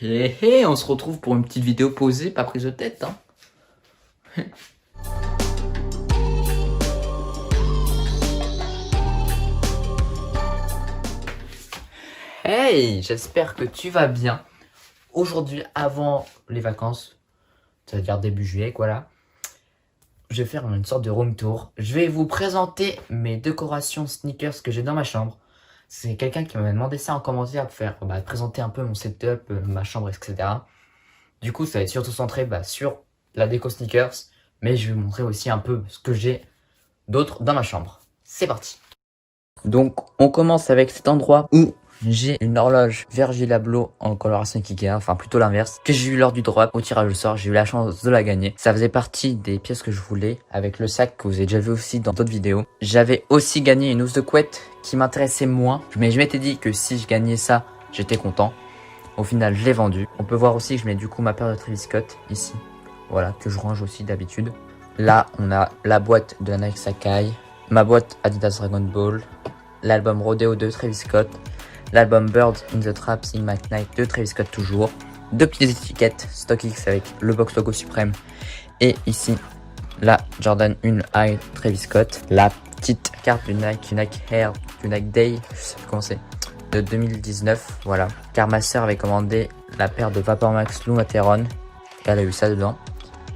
On se retrouve pour une petite vidéo posée, pas prise de tête, hein. Hey, j'espère que tu vas bien. Aujourd'hui, avant les vacances, c'est-à-dire début juillet, voilà, je vais faire une sorte de room tour. Je vais vous présenter mes décorations sneakers que j'ai dans ma chambre. C'est quelqu'un qui m'a demandé ça en commentaire pour faire présenter un peu mon setup, ma chambre, etc. Du coup, ça va être surtout centré sur la déco sneakers, mais je vais vous montrer aussi un peu ce que j'ai d'autre dans ma chambre. C'est parti. Donc, on commence avec cet endroit où j'ai une horloge Virgil Abloh en coloration Ikea, enfin plutôt l'inverse, que j'ai eu lors du drop au tirage au sort. J'ai eu la chance de la gagner. Ça faisait partie des pièces que je voulais, avec le sac que vous avez déjà vu aussi dans d'autres vidéos. J'avais aussi gagné une housse de couette qui m'intéressait moins, mais je m'étais dit que si je gagnais ça, j'étais content. Au final, je l'ai vendu. On peut voir aussi que je mets du coup ma paire de Travis Scott ici. Voilà, que je range aussi d'habitude. Là, on a la boîte de la Nike Sacai, ma boîte Adidas Dragon Ball, l'album Rodeo de Travis Scott, l'album Birds in the Trap Sing McKnight de Travis Scott toujours, deux petites étiquettes StockX avec le box logo suprême, et ici, la Jordan 1 High Travis Scott, la petite carte du Nike Air, du Nike Day, je sais plus comment c'est, de 2019, voilà, car ma soeur avait commandé la paire de Vapor Max Lou Materon, et elle a eu ça dedans.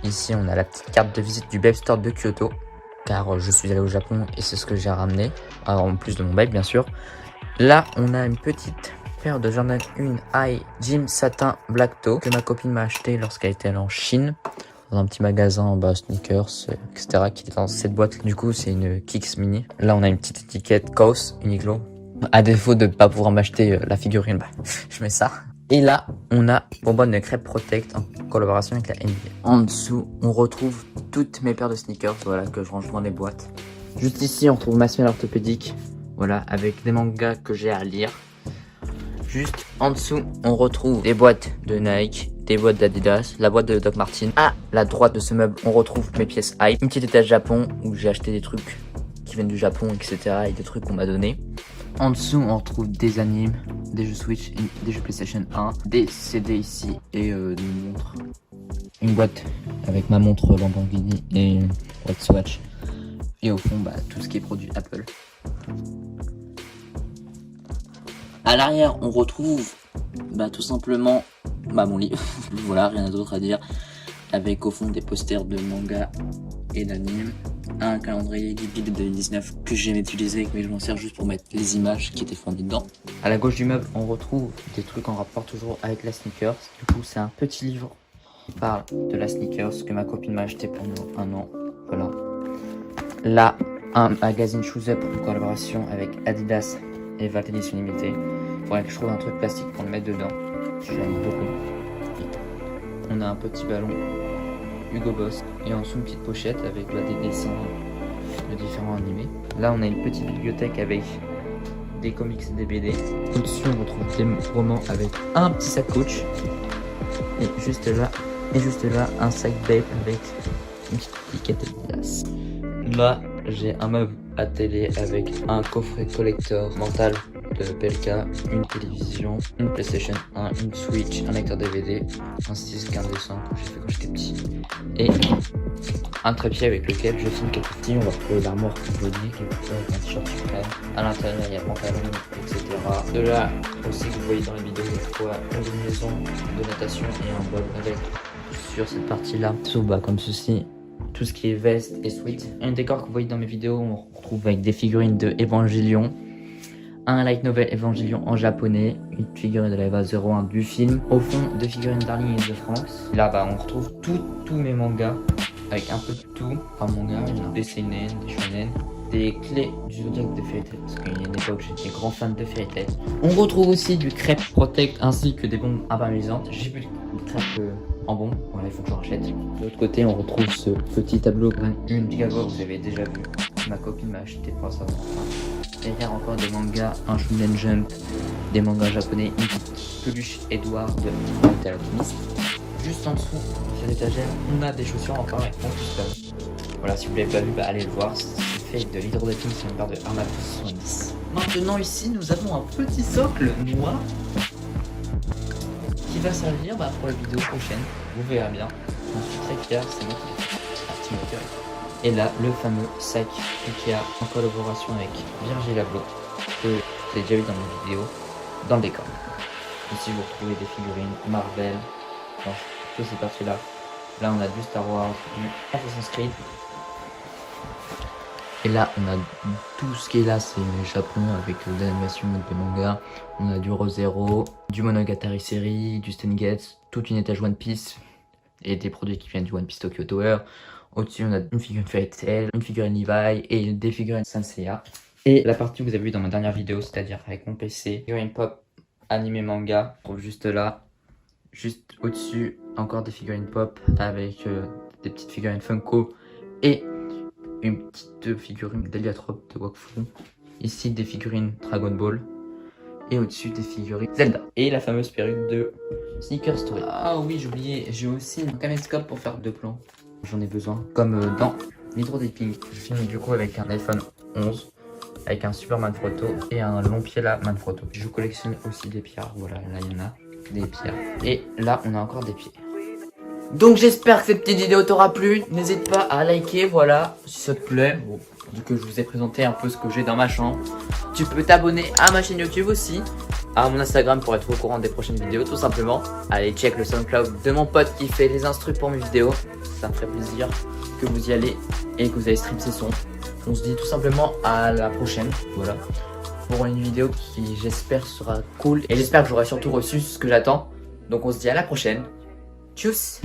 Ici, on a la petite carte de visite du Babe Store de Kyoto, car je suis allé au Japon et c'est ce que j'ai ramené, en plus de mon babe bien sûr. Là, on a une petite paire de Jordan 1 High Gym Satin Black Toe que ma copine m'a acheté lorsqu'elle était allée en Chine, dans un petit magasin en bas, sneakers, etc. qui était dans cette boîte. Du coup, c'est une Kicks Mini. Là, on a une petite étiquette Kaos Uniqlo. À défaut de ne pas pouvoir m'acheter la figurine, je mets ça. Et là, on a bonbonne de crêpe Protect en collaboration avec la NBA. En dessous, on retrouve toutes mes paires de sneakers, voilà, que je range dans les boîtes. Juste ici, on retrouve ma semelle orthopédique, voilà, avec des mangas que j'ai à lire. Juste en dessous, on retrouve des boîtes de Nike, des boîtes d'Adidas, la boîte de Doc Martens. À la droite de ce meuble, on retrouve mes pièces Hype. Une petite étage Japon où j'ai acheté des trucs qui viennent du Japon, etc. et des trucs qu'on m'a donné. En dessous, on retrouve des animes, des jeux Switch, des jeux PlayStation 1, des CD ici et des montres. Une boîte avec ma montre Lamborghini et une boîte Swatch. Et au fond, tout ce qui est produit Apple. À l'arrière, on retrouve tout simplement mon lit. Voilà, rien d'autre à dire. Avec au fond des posters de manga et d'anime. Un calendrier Ghibli de 2019 que j'aime utiliser, mais je m'en sers juste pour mettre les images qui étaient fournies dedans. À la gauche du meuble, on retrouve des trucs en rapport toujours avec la sneakers. Du coup, c'est un petit livre qui parle de la sneakers que ma copine m'a acheté pendant un an. Voilà. Là, un magazine Shoes Up en collaboration avec Adidas et Vault Edition Limitée. Il faudrait que je trouve un truc plastique pour le mettre dedans. J'aime beaucoup. On a un petit ballon Hugo Boss et en dessous une petite pochette avec des dessins de différents animés. Là on a une petite bibliothèque avec des comics et des BD. Au-dessus on retrouve des romans avec un petit sac Coach et juste là un sac Bape avec une petite étiquette Adidas. Là j'ai un meuble à télé avec un coffret collector mental de PLK, une télévision, une PlayStation 1, une Switch, un lecteur DVD, un disque indécent que j'ai fait quand j'étais petit, et un trépied avec lequel je filme quelques petits. On va retrouver l'armoire body, avec un t-shirt suprême. À l'intérieur, il y a pantalon, etc. De là aussi, vous voyez dans les vidéos, des fois, une maison de natation et un bol avec sur cette partie-là, comme ceci. Tout ce qui est veste et sweat. Un décor que vous voyez dans mes vidéos, on retrouve avec des figurines de Evangelion, un light novel Evangelion en japonais, une figurine de la Eva 01 du film. Au fond, deux figurines Darling et de France. Là, on retrouve tous mes mangas, avec un peu de tout. Enfin, mangas, des seinen, des shonen, des clés du Zodiac de Fairy Tail, parce qu'il y a une époque, j'étais grand fan de Fairy Tail. On retrouve aussi du crêpe Protect, ainsi que des bombes imperméabilisantes. J'ai plus de crêpe en bombe, voilà, il faut que je rachète. De l'autre côté, on retrouve ce petit tableau, une Gigavox, vous avez déjà vu. Ma copine m'a acheté pour ça. Derrière encore des mangas, un Shonen Jump, des mangas japonais, une petite peluche Edward de Metal Alchemist. Juste en dessous, sur l'étagère, on a des chaussures encore avec mon custom. Voilà, si vous l'avez pas vu, allez le voir. C'est fait de l'hydrodéphine sur une barre de Arma 70. Maintenant ici, nous avons un petit socle noir qui va servir pour la vidéo prochaine. Vous verrez bien. J'en suis très fier, c'est moi qui l'ai fait. Et là, le fameux sac Ikea en collaboration avec Virgil Abloh, que vous avez déjà vu dans mes vidéos, dans le décor. Ici, vous retrouvez des figurines Marvel, dans toutes ces parties-là. Là, on a du Star Wars, du Assassin's Creed. Et là, on a tout ce qui est là, c'est Japon avec de l'animation, des mangas. On a du Re:Zero, du Monogatari série, du Steins Gate, toute une étage One Piece et des produits qui viennent du One Piece Tokyo Tower. Au-dessus, on a une figurine Fairy Tail, une figurine Levi et des figurines Sanseiya. Et la partie que vous avez vue dans ma dernière vidéo, c'est-à-dire avec mon PC, figurine pop, animé manga, on trouve juste là. Juste au-dessus, encore des figurines pop avec des petites figurines Funko et une petite figurine d'Heliotrope de Wakfu. Ici, des figurines Dragon Ball. Et au-dessus, des figurines Zelda. Et la fameuse perruque de Sneaker Story. Ah oui, j'ai oublié, j'ai aussi un caméscope pour faire 2 plans. J'en ai besoin. Comme dans Nitro Dipping. Je finis du coup avec un iPhone 11. Avec un Superman photo et un long pied là, Manfrotto. Je collectionne aussi des pierres. Voilà, là il y en a des pierres. Et là, on a encore des pieds. Donc j'espère que cette petite vidéo t'aura plu. N'hésite pas à liker, voilà, si ça te plaît. Bon, vu que je vous ai présenté un peu ce que j'ai dans ma chambre. Tu peux t'abonner à ma chaîne YouTube aussi, à mon Instagram pour être au courant des prochaines vidéos, tout simplement. Allez, check le SoundCloud de mon pote qui fait les instrus pour mes vidéos. Ça me ferait plaisir que vous y allez et que vous allez stream ses sons. On se dit tout simplement à la prochaine, voilà. Pour une vidéo qui j'espère sera cool. Et j'espère que j'aurai surtout reçu ce que j'attends. Donc on se dit à la prochaine. Tchuss!